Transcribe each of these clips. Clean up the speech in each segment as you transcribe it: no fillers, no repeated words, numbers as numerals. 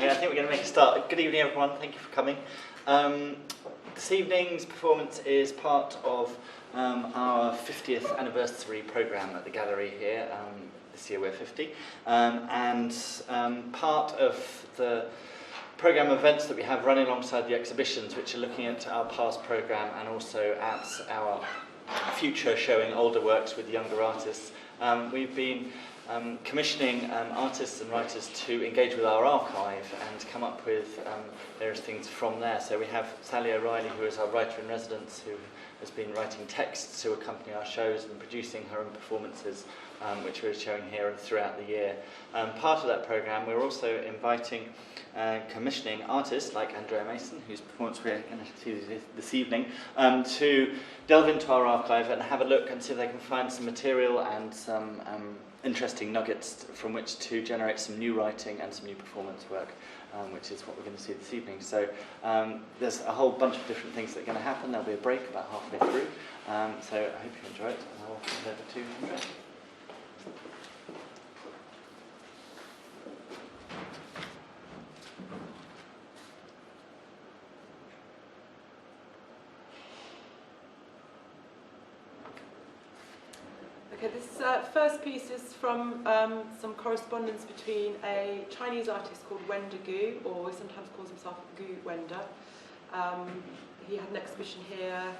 Okay, I think we're going to make a start. Good evening, everyone. Thank you for coming. This evening's performance is part of our 50th anniversary programme at the gallery here. This year we're 50. Part of the programme of events that we have running alongside the exhibitions, which are looking at our past programme and also at our future, showing older works with younger artists. We've been commissioning artists and writers to engage with our archive and come up with various things from there. So we have Sally O'Reilly, who is our writer-in-residence, who has been writing texts to accompany our shows and producing her own performances, which we're showing here and throughout the year. Part of that programme, we're also inviting commissioning artists like Andrea Mason, whose performance we're going to see this evening, to delve into our archive and have a look and see if they can find some material and some interesting nuggets from which to generate some new writing and some new performance work, which is what we're going to see this evening. So there's a whole bunch of different things that are going to happen. There'll be a break about halfway through. So I hope you enjoy it, and I'll hand over to Andrea. Okay, this first piece is from some correspondence between a Chinese artist called Wenda Gu, or he sometimes calls himself Gu Wenda. He had an exhibition here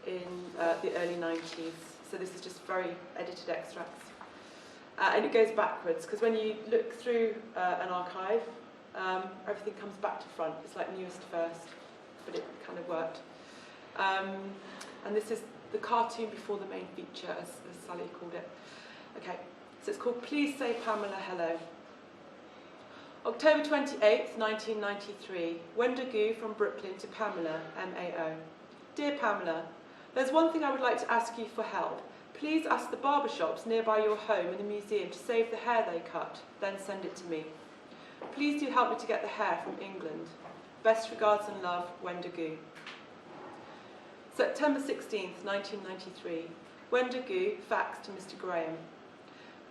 in the early 90s, so this is just very edited extracts. And it goes backwards, because when you look through an archive, everything comes back to front. It's like newest first, but it kind of worked. And this is the cartoon before the main feature, as Sally called it. Okay, so it's called Please Say Pamela Hello. October 28th, 1993. Wenda Gu from Brooklyn to Pamela, MAO. Dear Pamela, there's one thing I would like to ask you for help. Please ask the barbershops nearby your home and the museum to save the hair they cut, then send it to me. Please do help me to get the hair from England. Best regards and love, Wenda Gu. September 16th, 1993. Wenda Gu, fax to Mr. Graham.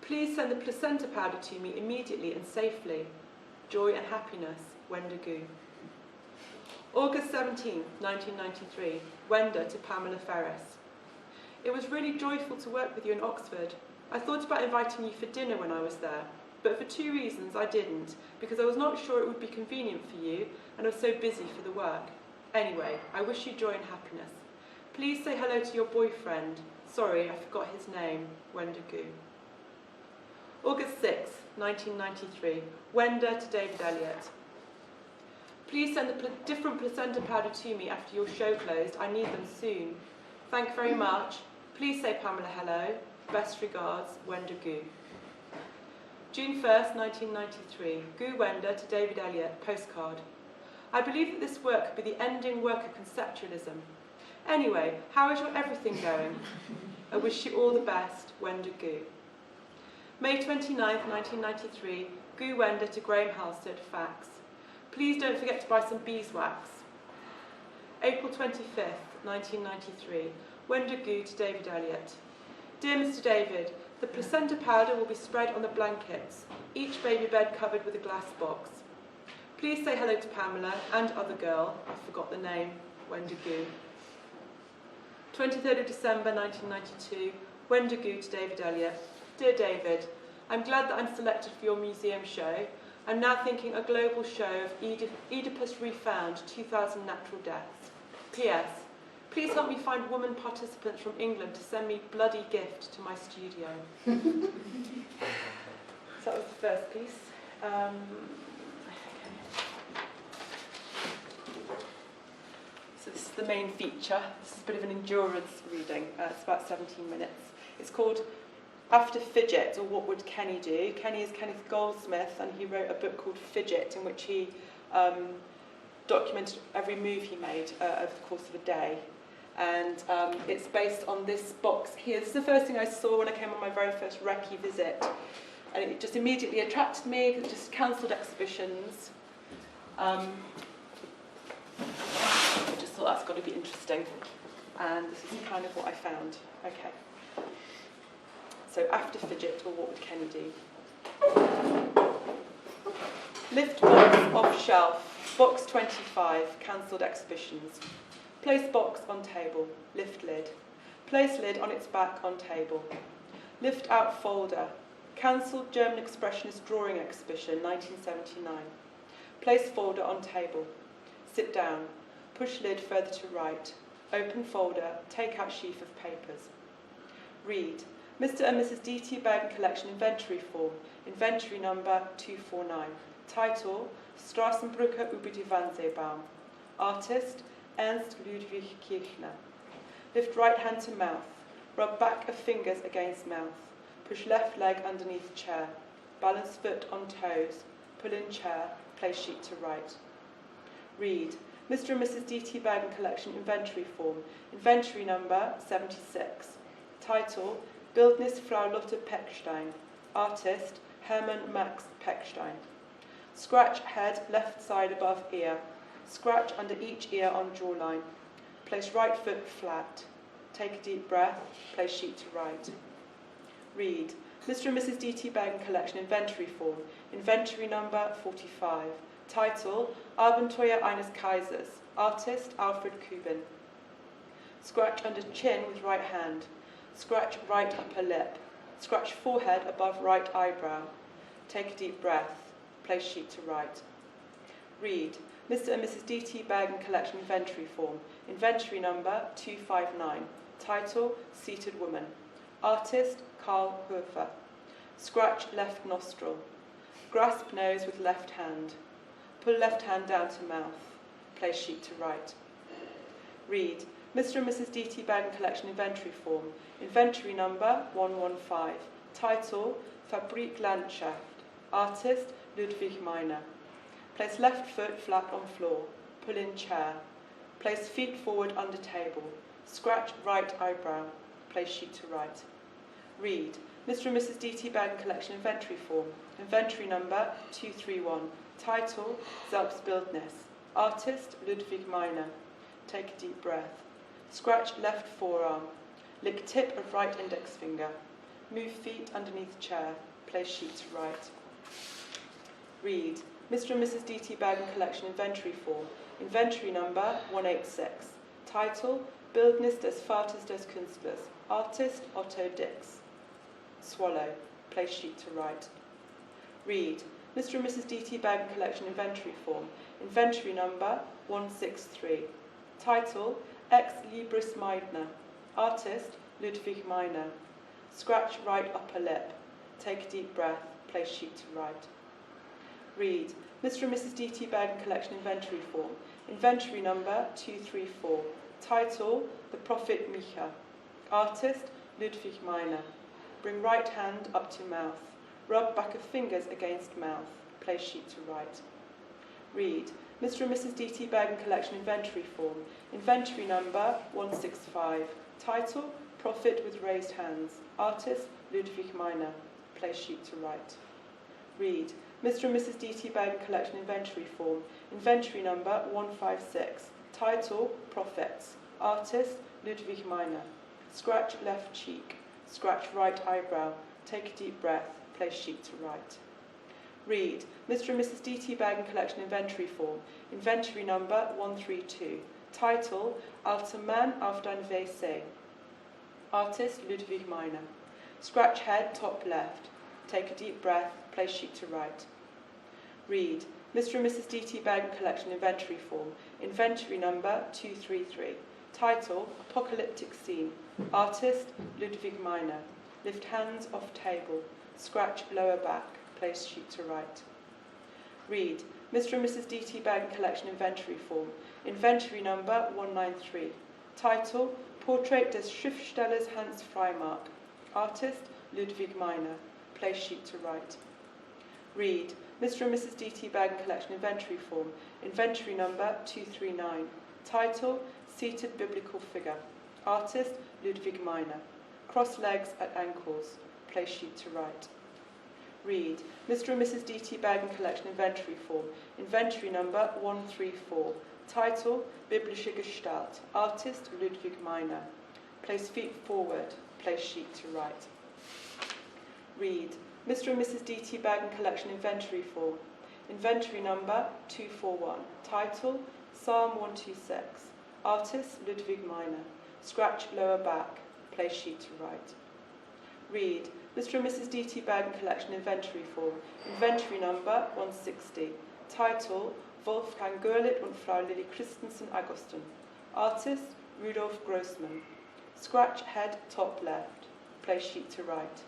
Please send the placenta powder to me immediately and safely. Joy and happiness, Wenda Gu. August 17th, 1993. Wenda to Pamela Ferris. It was really joyful to work with you in Oxford. I thought about inviting you for dinner when I was there, but for two reasons I didn't, because I was not sure it would be convenient for you and I was so busy for the work. Anyway, I wish you joy and happiness. Please say hello to your boyfriend. Sorry, I forgot his name. Wenda Gu. August 6th, 1993. Wenda to David Elliott. Please send the different placenta powder to me after your show closed. I need them soon. Thank you very much. Please say Pamela hello. Best regards, Wenda Gu. June 1st, 1993. Gu Wenda to David Elliott. Postcard. I believe that this work could be the ending work of conceptualism. Anyway, how is your everything going? I wish you all the best, Wenda Gu. May 29th, 1993, Gu Wenda to Graham Halstead, fax. Please don't forget to buy some beeswax. April 25th, 1993, Wenda Gu to David Elliott. Dear Mr. David, the placenta powder will be spread on the blankets, each baby bed covered with a glass box. Please say hello to Pamela and other girl, I forgot the name, Wenda Gu. 23rd of December 1992, Wenda Gu to David Elliott. Dear David, I'm glad that I'm selected for your museum show. I'm now thinking a global show of Oedipus Refound, 2000 Natural Deaths. P.S. Please help me find woman participants from England to send me bloody gift to my studio. So that was the first piece. So this is the main feature. This is a bit of an endurance reading. It's about 17 minutes. It's called After Fidget, or What Would Kenny Do? Kenny is Kenneth Goldsmith, and he wrote a book called Fidget, in which he documented every move he made over the course of a day. And it's based on this box here. This is the first thing I saw when I came on my very first recce visit. And it just immediately attracted me, because it just cancelled exhibitions. I just thought that's got to be interesting. And this is kind of what I found. Okay. So After Fidget, or What Would Kenny Do? Lift box off shelf. Box 25, cancelled exhibitions. Place box on table. Lift lid. Place lid on its back on table. Lift out folder. Cancelled German Expressionist drawing exhibition, 1979. Place folder on table. Sit down. Push lid further to right. Open folder. Take out sheaf of papers. Read. Mr. and Mrs. D.T. Bergen Collection Inventory Form. Inventory number 249. Title, Straßenbrücke über die Wannseebaum. Artist, Ernst Ludwig Kirchner. Lift right hand to mouth. Rub back of fingers against mouth. Push left leg underneath chair. Balance foot on toes. Pull in chair. Place sheet to right. Read. Mr. and Mrs. D.T. Bergen Collection Inventory Form. Inventory number 76. Title, Bildnis Frau Lotte Peckstein. Artist, Hermann Max Peckstein. Scratch head left side above ear. Scratch under each ear on jawline. Place right foot flat. Take a deep breath. Place sheet to right. Read. Mr. and Mrs. D.T. Bergen Collection Inventory Form. Inventory number 45. Title, Abenteuer eines Kaisers. Artist, Alfred Kubin. Scratch under chin with right hand. Scratch right upper lip. Scratch forehead above right eyebrow. Take a deep breath. Place sheet to right. Read. Mr. and Mrs. D.T. Bergen Collection Inventory Form. Inventory number 259. Title, Seated Woman. Artist, Karl Hofer. Scratch left nostril. Grasp nose with left hand. Pull left hand down to mouth. Place sheet to right. Read. Mr. and Mrs. D.T. Bergen Collection Inventory Form. Inventory number 115. Title, Fabrik Landschaft. Artist, Ludwig Meiner. Place left foot flat on floor. Pull in chair. Place feet forward under table. Scratch right eyebrow. Place sheet to right. Read. Mr. and Mrs. D.T. Bergen Collection Inventory Form. Inventory number 231. Title, Selbstbildnis. Artist, Ludwig Meiner. Take a deep breath. Scratch left forearm. Lick tip of right index finger. Move feet underneath chair. Place sheet to right. Read. Mr. and Mrs. D.T. Bergen Collection Inventory Form. Inventory number 186. Title, Bildnis des Vaters des Künstlers. Artist, Otto Dix. Swallow. Place sheet to right. Read. Mr. and Mrs. D.T. Bergen Collection Inventory Form. Inventory number 163. Title, Ex Libris Meidner. Artist, Ludwig Meiner. Scratch right upper lip. Take a deep breath. Place sheet to right. Read. Mr. and Mrs. D.T. Bergen Collection Inventory Form. Inventory number 234. Title, The Prophet Micha. Artist, Ludwig Meiner. Bring right hand up to mouth. Rub back of fingers against mouth. Place sheet to right. Read. Mr. and Mrs. D.T. Bergen Collection Inventory Form. Inventory number 165. Title, Prophet with Raised Hands. Artist, Ludwig Meiner. Place sheet to right. Read. Mr. and Mrs. D.T. Bergen Collection Inventory Form. Inventory number 156. Title, Prophets. Artist, Ludwig Meiner. Scratch left cheek. Scratch right eyebrow. Take a deep breath. Place sheet to right. Read. Mr. and Mrs. D.T. Bergen Collection Inventory Form. Inventory number 132. Title, Alter Mann auf dein WC. Artist, Ludwig Meiner. Scratch head, top left. Take a deep breath. Place sheet to right. Read. Mr. and Mrs. D.T. Bergen Collection Inventory Form. Inventory number 233. Title, Apocalyptic Scene. Artist, Ludwig Meiner. Lift hands off table. Scratch lower back. Place sheet to right. Read. Mr. and Mrs. D.T. Bergen Collection Inventory Form. Inventory number 193. Title, Portrait des Schriftstellers Hans Freimark. Artist, Ludwig Meiner. Place sheet to right. Read. Mr. and Mrs. D.T. Bergen Collection Inventory Form. Inventory number 239. Title, Seated Biblical Figure. Artist, Ludwig Meiner. Cross legs at ankles. Place sheet to right. Read. Mr. and Mrs. D.T. Bergen Collection Inventory Form. Inventory number 134. Title, Biblische Gestalt. Artist, Ludwig Meiner. Place feet forward. Place sheet to right. Read. Mr. and Mrs. D.T. Bergen Collection Inventory Form. Inventory number 241. Title, Psalm 126. Artist, Ludwig Miner. Scratch lower back. Place sheet to right. Read, Mr. and Mrs. D.T. Bergen Collection Inventory Form. Inventory number 160. Title, Wolfgang Görlit und Frau Lilly Christensen Augustin. Artist, Rudolf Grossmann. Scratch head top left. Place sheet to right.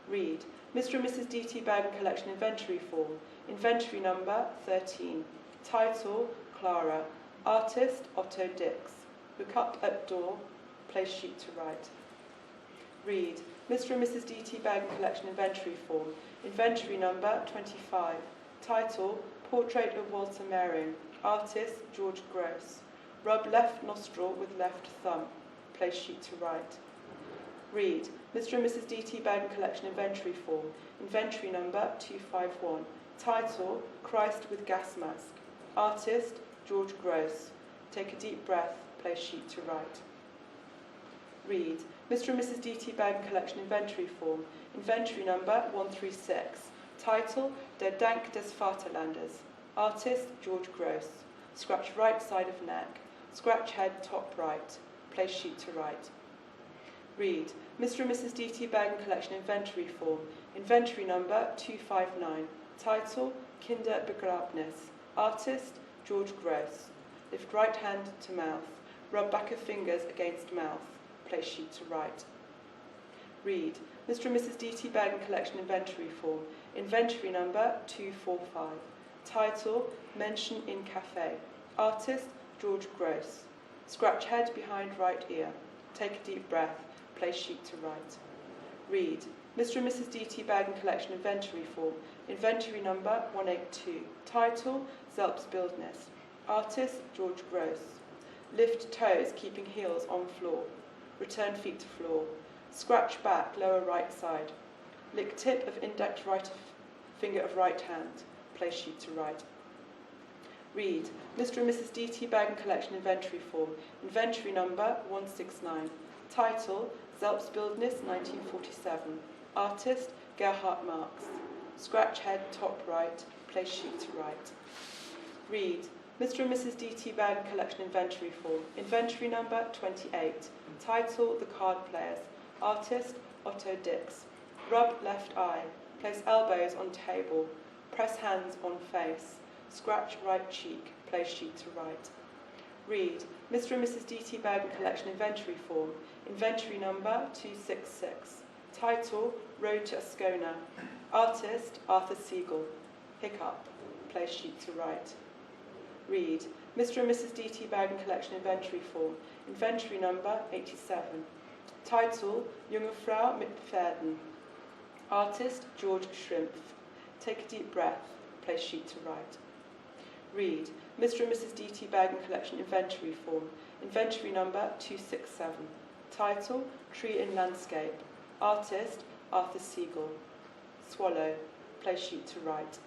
Read, Mr. and Mrs. D.T. Bergen Collection Inventory Form. Inventory number 13. Title, Clara. Artist, Otto Dix. Look up at door. Place sheet to right. Read, Mr. and Mrs. D.T. Bergen Collection Inventory Form. Inventory number 25. Title, Portrait of Walter Mehring. Artist, George Gross. Rub left nostril with left thumb. Place sheet to right. Read, Mr. and Mrs. D.T. Bergen Collection Inventory Form. Inventory number 251. Title, Christ with Gas Mask. Artist, George Gross. Take a deep breath. Place sheet to right. Read, Mr. and Mrs. D.T. Bergen Collection Inventory Form. Inventory number 136. Title, Der Dank des Vaterlandes. Artist, George Gross. Scratch right side of neck. Scratch head top right. Place sheet to right. Read, Mr. and Mrs. D.T. Bergen Collection Inventory Form. Inventory number 259. Title, Kinder Begrabnis. Artist, George Gross. Lift right hand to mouth. Rub back of fingers against mouth. Place sheet to right. Read, Mr. and Mrs. D.T. Bergen Collection Inventory Form. Inventory number 245. Title, Mention in Cafe. Artist, George Gross. Scratch head behind right ear. Take a deep breath. Place sheet to right. Read, Mr. and Mrs. D.T. Bergen Collection Inventory Form. Inventory number 182. Title, Selbstbildnis. Artist, George Gross. Lift toes, keeping heels on floor. Return feet to floor. Scratch back, lower right side. Lick tip of index right finger of right hand. Place sheet to right. Read, Mr. and Mrs. D.T. Bergen Collection Inventory Form. Inventory number 169. Title, Selbstbildnis 1947. Artist, Gerhard Marx. Scratch head top right. Place sheet to right. Read, Mr. and Mrs. D.T. Bergen Collection Inventory Form. Inventory number 28. Title, The Card Players. Artist, Otto Dix. Rub left eye. Place elbows on table. Press hands on face. Scratch right cheek. Place sheet to right. Read, Mr. and Mrs. D.T. Bergen Collection Inventory Form. Inventory number 266. Title, Road to Ascona. Artist, Arthur Siegel. Hiccup. Place sheet to right. Read, Mr. and Mrs. D.T. Bergen Collection Inventory Form. Inventory number 87. Title, Junge Frau mit Pferden. Artist, George Schrimpf. Take a deep breath. Place sheet to right. Read, Mr. and Mrs. D.T. Bergen Collection Inventory Form. Inventory number 267. Title, Tree in Landscape. Artist, Arthur Siegel. Swallow. Place sheet to right.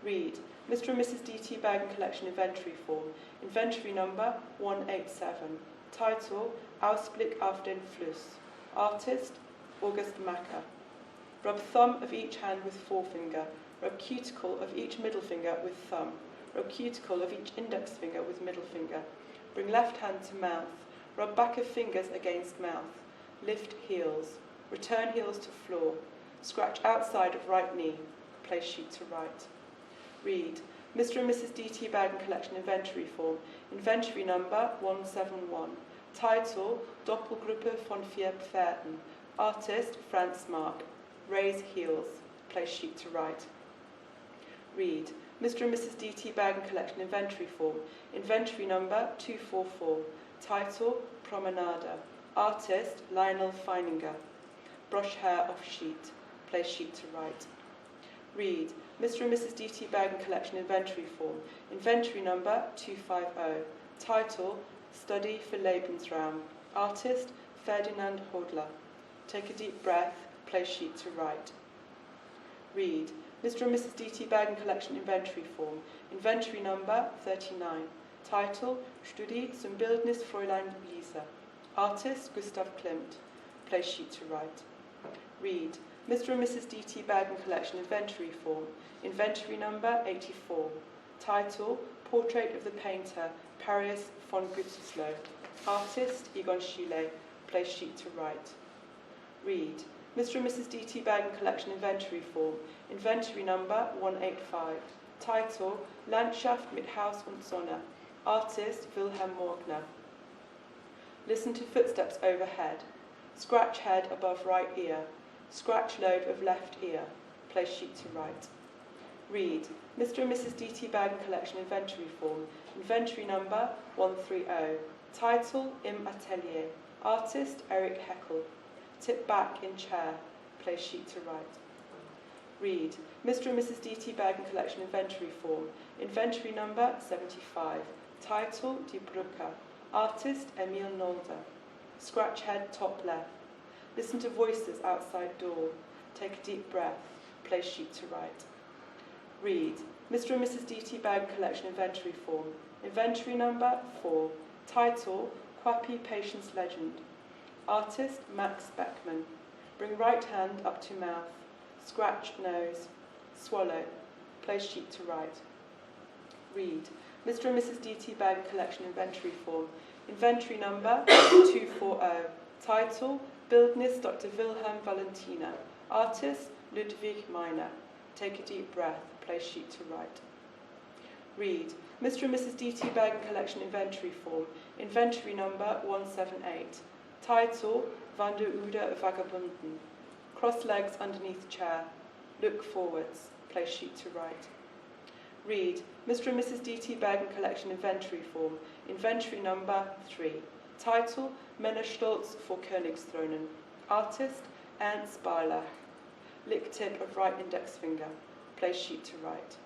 Read, Mr. and Mrs. D.T. Bergen Collection Inventory Form. Inventory number 187. Title, Ausblick auf den Fluss. Artist, August Macker. Rub thumb of each hand with forefinger. Rub cuticle of each middle finger with thumb. Rub cuticle of each index finger with middle finger. Bring left hand to mouth. Rub back of fingers against mouth. Lift heels. Return heels to floor. Scratch outside of right knee. Place sheet to right. Read, Mr. and Mrs. D.T. Bergen Collection Inventory Form. Inventory number 171. Title, Doppelgruppe von 4 Pferden. Artist, Franz Mark. Raise heels. Place sheet to right. Read, Mr. and Mrs. D.T. Bergen Collection Inventory Form. Inventory number 244. Title, Promenade. Artist, Lionel Feininger. Brush hair off sheet. Place sheet to right. Read, Mr. and Mrs. D.T. Bergen Collection Inventory Form. Inventory number 250. Title, Study for Lebensraum. Artist, Ferdinand Hodler. Take a deep breath. Place sheet to right. Read, Mr. and Mrs. D.T. Bergen Collection Inventory Form. Inventory number 39. Title, Studie zum Bildnis Fräulein Lisa. Artist, Gustav Klimt. Place sheet to right. Read, Mr. and Mrs. D.T. Bergen Collection Inventory Form, inventory number 84. Title, Portrait of the Painter, Paris von Gütersloh. Artist, Egon Schiele. Place sheet to right. Read, Mr. and Mrs. D.T. Bergen Collection Inventory Form, inventory number 185. Title, Landschaft mit Haus und Sonne. Artist, Wilhelm Morgner. Listen to footsteps overhead. Scratch head above right ear. Scratch lobe of left ear. Place sheet to right. Read, Mr. and Mrs. D.T. Bergen Collection Inventory Form, inventory number 130. Title, Im Atelier. Artist, Eric Heckel. Tip back in chair. Place sheet to right. Read, Mr. and Mrs. D.T. Bergen Collection Inventory Form, inventory number 75. Title, Die Brücke. Artist, Emil Nolde. Scratch head top left. Listen to voices outside door. Take a deep breath. Place sheet to right. Read, Mr. and Mrs. D.T. Bergen Collection Inventory Form, inventory number 4. Title, Quappy Patience Legend. Artist, Max Beckmann. Bring right hand up to mouth. Scratch nose. Swallow. Place sheet to right. Read, Mr. and Mrs. D.T. Bergen Collection Inventory Form, inventory number 240. Title, Bildnis Dr. Wilhelm Valentina. Artist, Ludwig Meiner. Take a deep breath. Place sheet to right. Read, Mr. and Mrs. D.T. Bergen Collection Inventory Form, inventory number 178. Title, Van der Oude Vagabunden. Cross legs underneath chair. Look forwards. Place sheet to right. Read, Mr. and Mrs. D.T. Bergen Collection Inventory Form, inventory number 3. Title, Männerstolz vor Königsthronen. Artist, Ernst Barlach. Lick tip of right index finger. Place sheet to right.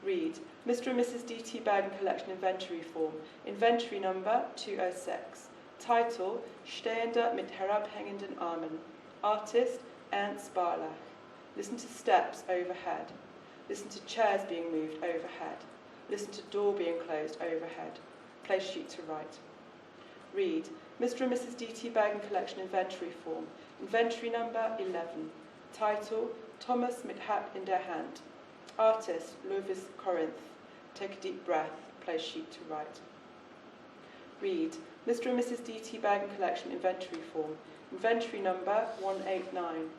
Read, Mr. and Mrs. D.T. Bergen Collection Inventory Form, inventory number 206. Title, Stehender mit herabhängenden Armen. Artist, Ernst Barlach. Listen to steps overhead. Listen to chairs being moved overhead. Listen to door being closed overhead. Place sheet to right. Read, Mr. and Mrs. D.T. Bergen Collection Inventory Form, inventory number 11. Title, Thomas mit Hat in der Hand. Artist, Lovis Corinth. Take a deep breath. Place sheet to right. Read, Mr. and Mrs. D.T. Bergen Collection Inventory Form, inventory number 189.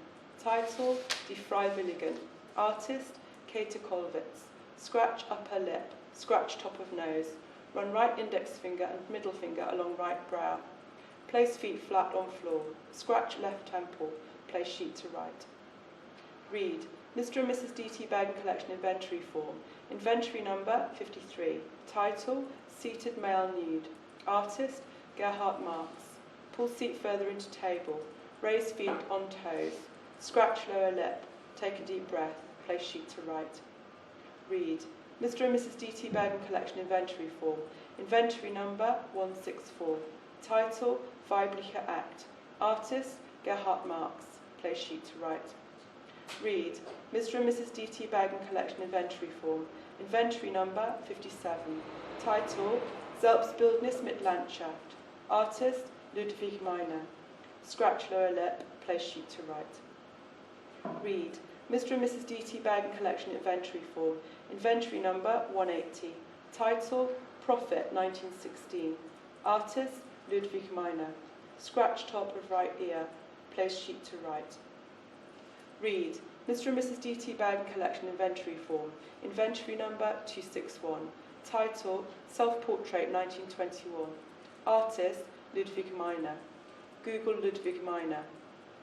Title, Die Freiwilligen. Artist, Käthe Kollwitz. Scratch upper lip. Scratch top of nose. Run right index finger and middle finger along right brow. Place feet flat on floor. Scratch left temple. Place sheet to right. Read, Mr. and Mrs. D.T. Bergen Collection Inventory Form, inventory number 53. Title, Seated Male Nude. Artist, Gerhard Marx. Pull seat further into table. Raise feet on toes. Scratch lower lip. Take a deep breath. Place sheet to right. Read, Mr. and Mrs. D.T. Bergen Collection Inventory Form, inventory number 164. Title, Weibliche Act. Artist, Gerhard Marx. Place sheet to right. Read, Mr. and Mrs. D.T. Bergen Collection Inventory Form, inventory number 57. Title, Selbstbildnis mit Landschaft. Artist, Ludwig Meiner. Scratch lower lip. Place sheet to right. Read, Mr. and Mrs. D.T. Bergen Collection Inventory Form, inventory number 180. Title, Prophet 1916. Artist, Ludwig Meiner. Scratch top of right ear. Place sheet to right. Read, Mr. and Mrs. D.T. Bergen Collection Inventory Form, inventory number 261. Title, Self-Portrait 1921. Artist, Ludwig Meiner. Google Ludwig Meiner.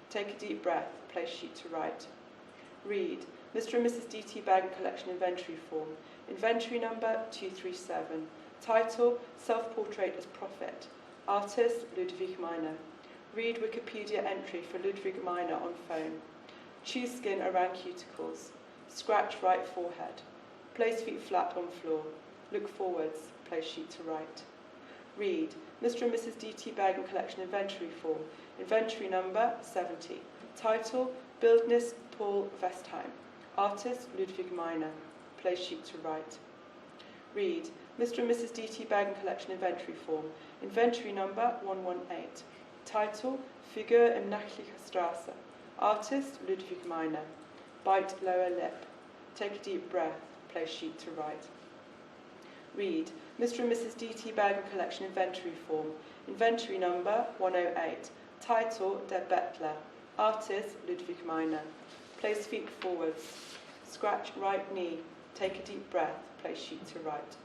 Take a deep breath. Place sheet to right. Read, Mr. and Mrs. D.T. Bergen Collection Inventory Form, inventory number 237. Title, Self-Portrait as Prophet. Artist, Ludwig Meiner. Read Wikipedia entry for Ludwig Meiner on phone. Choose skin around cuticles. Scratch right forehead. Place feet flat on floor. Look forwards. Place sheet to right. Read, Mr. and Mrs. D.T. Bergen Collection Inventory Form, inventory number 70. Title, Bildnis Paul Westheim. Artist, Ludwig Meiner. Place sheet to right. Read, Mr. and Mrs. D.T. Bergen Collection Inventory Form, inventory number 118. Title, Figur im Nächtlicher Straße. Artist, Ludwig Meiner. Bite lower lip. Take a deep breath. Place sheet to right. Read, Mr. and Mrs. D.T. Bergen Collection Inventory Form. Inventory number 108. Title, Der Bettler. Artist, Ludwig Meiner. Place feet forwards. Scratch right knee. Take a deep breath. Place sheet to right.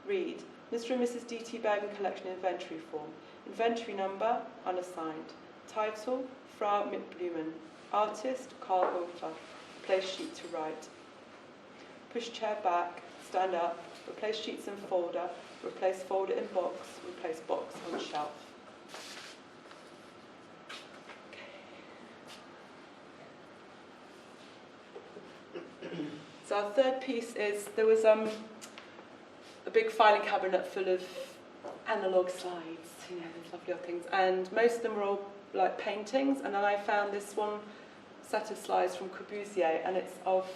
Read, Mr. and Mrs. D.T. Bergen Collection Inventory Form. Inventory number, unassigned. Title, Frau mit Blumen. Artist, Karl Hofer. Place sheet to right. Push chair back, stand up, replace sheets in folder, replace folder in box, replace box on shelf. So our third piece is, there was a big filing cabinet full of analogue slides, you know, those lovely old things, and most of them were all like paintings, and then I found this one set of slides from Corbusier, and it's of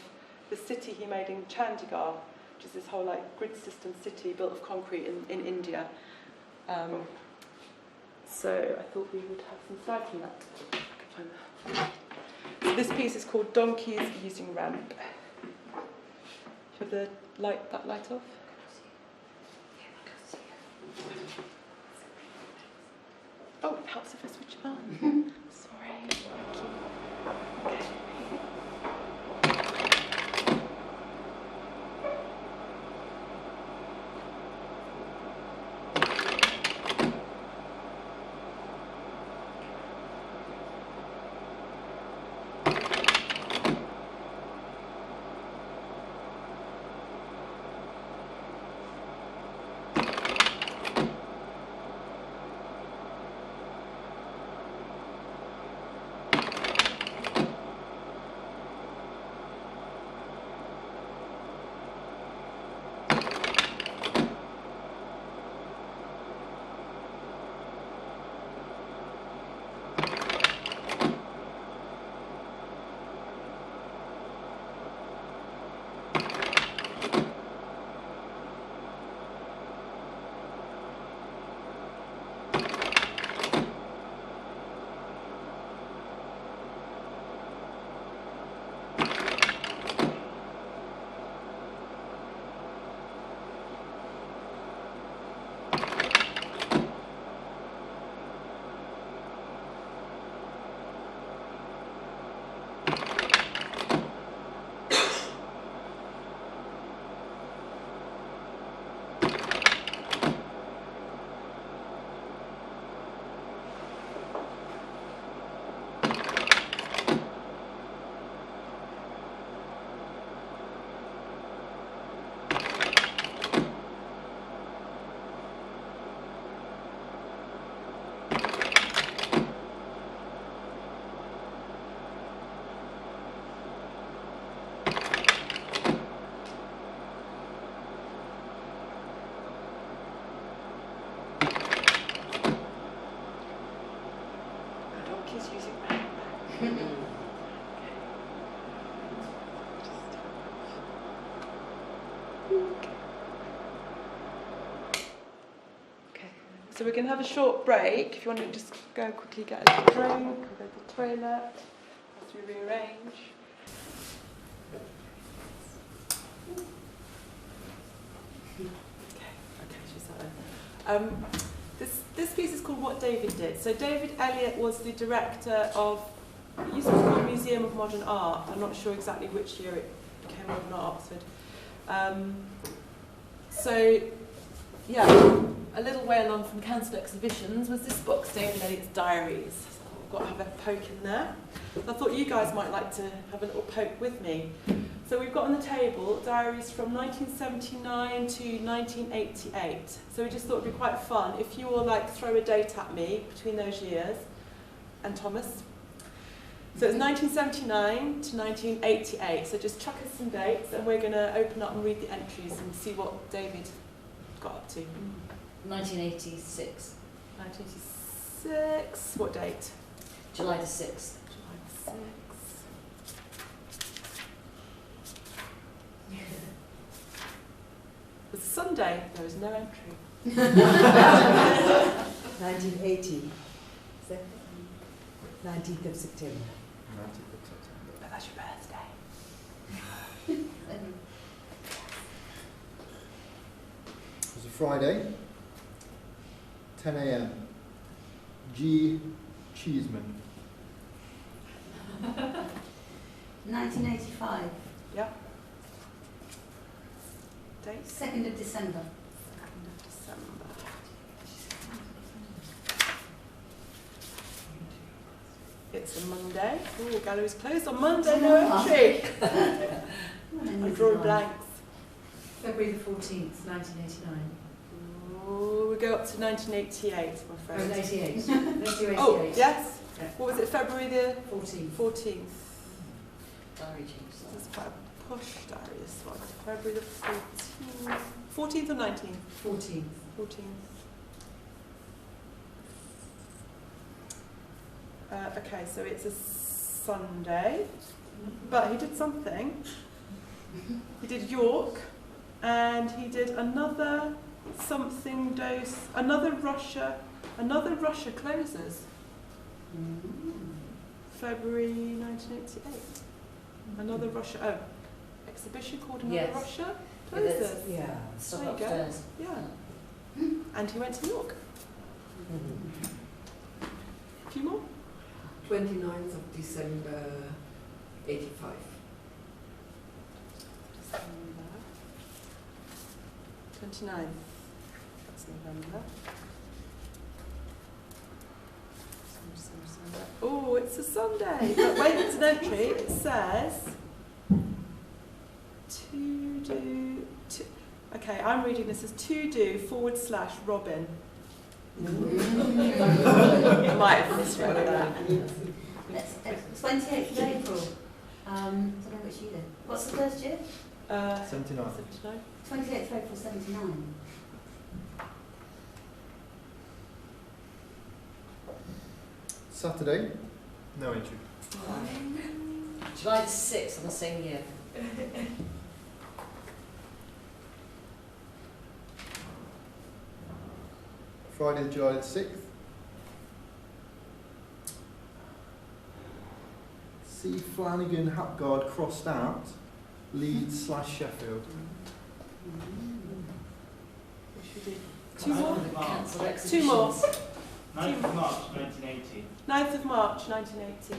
the city he made in Chandigarh, which is this whole like grid system city built of concrete in India. So I thought we would have some slides from that. I can find that. So this piece is called Donkeys Using Ramp. Have the light, that light off? Oh, it helps if I switch it on. Sorry. Thank you. Okay. So we're going to have a short break. If you want to just go quickly get a little drink, or go to the toilet, as we rearrange. Okay, she's that one. This piece is called What David Did. So David Elliott was the director of, it used to be called Museum of Modern Art. I'm not sure exactly which year it became Modern Art Oxford. So, yeah. A little way along from Council Exhibitions was this book, David Elliott's Diaries. So I've got to have a poke in there. I thought you guys might like to have a little poke with me. So we've got on the table diaries from 1979 to 1988. So we just thought it would be quite fun if you all like throw a date at me between those years. And Thomas. So it's 1979 to 1988. So just chuck us some dates and we're going to open up and read the entries and see what David got up to. 1986. 1986. What date? July the 6th. July the 6th. It was Sunday. There was no entry. 1980. 19th of September. 19th of September. But that's your birthday. It was a Friday, 10 a.m. G. Cheeseman. 1985. Yep. Date? 2nd of December. 2nd of December. It's a Monday. Ooh, gallery's closed on Monday, no entry. I'm drawing blanks. February the 14th, 1989. Ooh, we go up to 1988, I'm Oh, afraid. 88. Let's do 88. Oh, yes? Yeah. What was it, February the 14th. 14th? Diary change. This is quite a posh diary, this one. February the 14th. 14th or 19th? 14th. 14th. Okay, so it's a Sunday, but he did something. He did York, and he did another something dose, another Russia closes. February 1988. Another Russia, exhibition called Another Yes. Russia closes. Yeah. Stuff There you go. upstairs. Yeah. And he went to York. A few more? 29th of December 85. December 29th. That's November. Oh, it's a Sunday. But when it's an entry, it says to do. Okay, I'm reading this as to do / Robin. I might have misread that. It's 28th of April. I don't know which year. What's the first year? 79. 79. 28th of April, 79. Saturday, no entry. July the 6th on the same year. Friday, July the 6th. C. Flanagan Hapguard crossed out, Leeds / Sheffield. We should do two more. Cancelled Two more. exhibitions. 9th of March 1980. 9th of March 1980.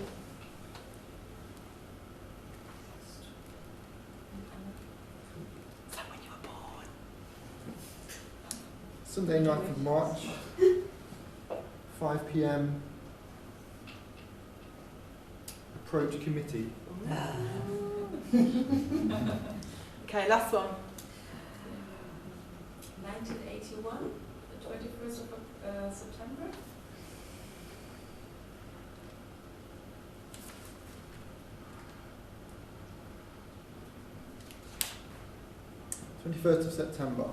Is that when you were born? Sunday, 9th of March, 5 p.m. Approach committee. Okay, last one. 1981, the 21st of September. 21st of September,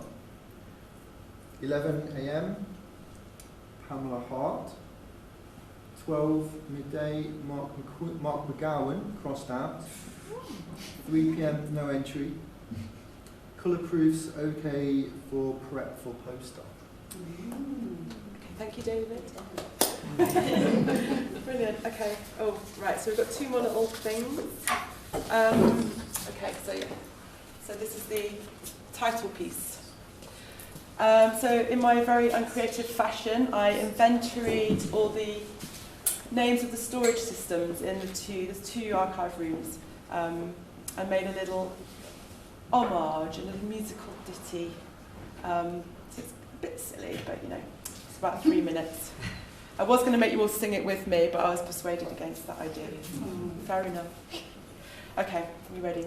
11 a.m. Pamela Hart. 12 midday, Mark McGowan crossed out. 3 p.m. no entry. Colour proofs okay for prep for poster. Okay, thank you, David. Brilliant. Okay. Oh, right. So we've got two more little things. Okay. So yeah. So this is the title piece. So in my very uncreative fashion, I inventoried all the names of the storage systems in there's two archive rooms. I made a little homage, a little musical ditty. So it's a bit silly, but you know, it's about 3 minutes. I was going to make you all sing it with me, but I was persuaded against that idea. Fair enough. Okay, are you ready?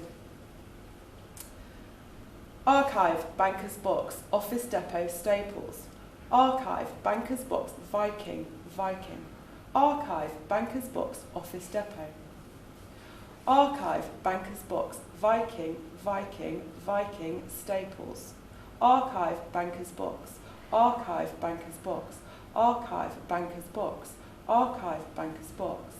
R-Kive, Banker's Box, Office Depot, Staples. R-Kive, Banker's Box, Viking, Viking. R-Kive, Banker's Box, Office Depot. R-Kive, Banker's Box, Viking, Viking, Viking, Staples. R-Kive, Banker's Box. R-Kive, Banker's Box. R-Kive, Banker's Box. R-Kive, Banker's Box.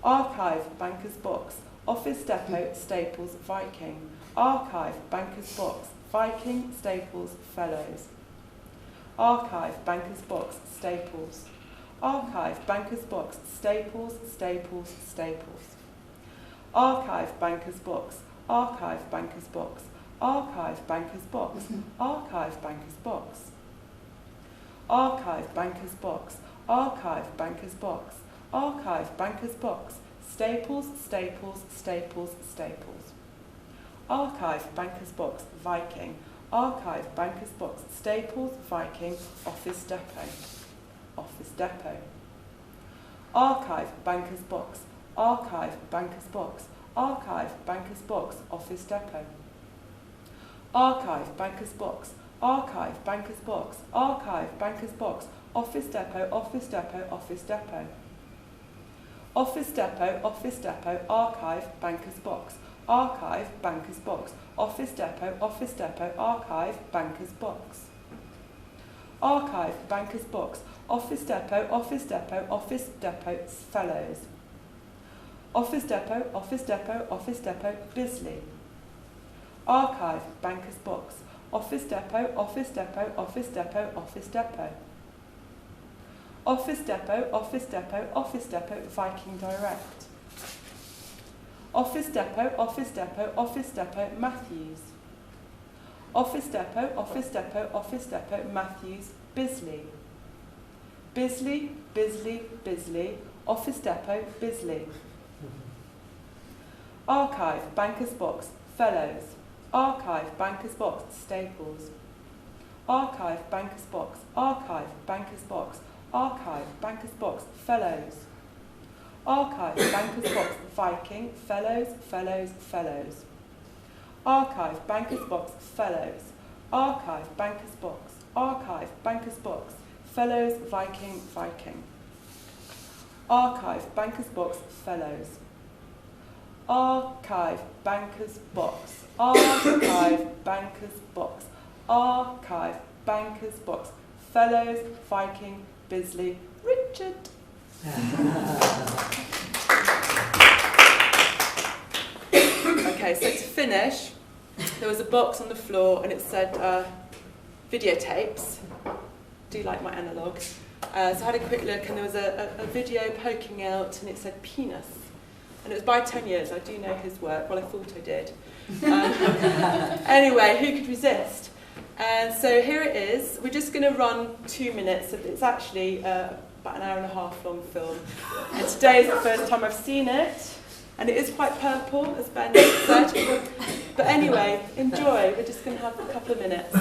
R-Kive, Banker's Box, Office Depot, Staples, Viking. R-Kive, Banker's Box, Viking, Staples, Fellows. R-Kive, Banker's Box, Staples. R-Kive, Banker's Box, Staples, Staples, Staples. R-Kive, Banker's Box, R-Kive, Banker's Box, R-Kive, Banker's Box, R-Kive, Banker's Box. R-Kive, Banker's Box, R-Kive, Banker's Box, R-Kive, Banker's Box, Staples, Staples, Staples, Staples. R-Kive, Banker's Box, Viking, R-Kive, Banker's Box, Staples, Viking, Office Depot, Office Depot. R-Kive, Banker's Box, R-Kive, Banker's Box, R-Kive, Banker's Box, Office Depot. R-Kive, Banker's Box, R-Kive, Banker's Box, R-Kive, Banker's Box, Office Depot, Office Depot, Office Depot. Office Depot, Office Depot, R-Kive, Banker's Box, R-Kive, Banker's Box, Office Depot, Office Depot, R-Kive, Banker's Box. R-Kive, Banker's Box, Office Depot, Office Depot, Office Depot, Fellows. Office Depot, Office Depot, Office Depot, Bisley. R-Kive, Banker's Box, Office Depot, Office Depot, Office Depot, Office Depot. Office Depot, Office Depot, Office Depot, Viking Direct. Office Depot, Office Depot, Office Depot, Matthews. Office Depot, Office Depot, Office Depot, Matthews, Bisley. Bisley, Bisley, Bisley, Office Depot, Bisley. R-Kive, Banker's Box, Fellows. R-Kive, Banker's Box, Staples. R-Kive, Banker's Box, R-Kive, Banker's Box, R-Kive, Banker's Box, Fellows. R-Kive, Banker's Box, Viking, Fellows, Fellows, Fellows. R-Kive, Banker's Box, Fellows. R-Kive, Banker's Box, R-Kive, Banker's Box, Fellows, Viking, Viking. R-Kive, Banker's Box, Fellows. R-Kive, Banker's Box, R-Kive, Banker's Box, R-Kive, Banker's Box, Fellows, Viking, Bisley, Richard. Okay, so to finish, there was a box on the floor and it said videotapes. Do like my analogues. So I had a quick look and there was a video poking out and it said penis. And it was by Teniers. I do know his work. Well, I thought I did. Anyway, who could resist? And so here it is. We're just going to run 2 minutes. It's actually about an hour and a half long film. And today is the first time I've seen it. And it is quite purple, as Ben said. But anyway, enjoy. We're just going to have a couple of minutes.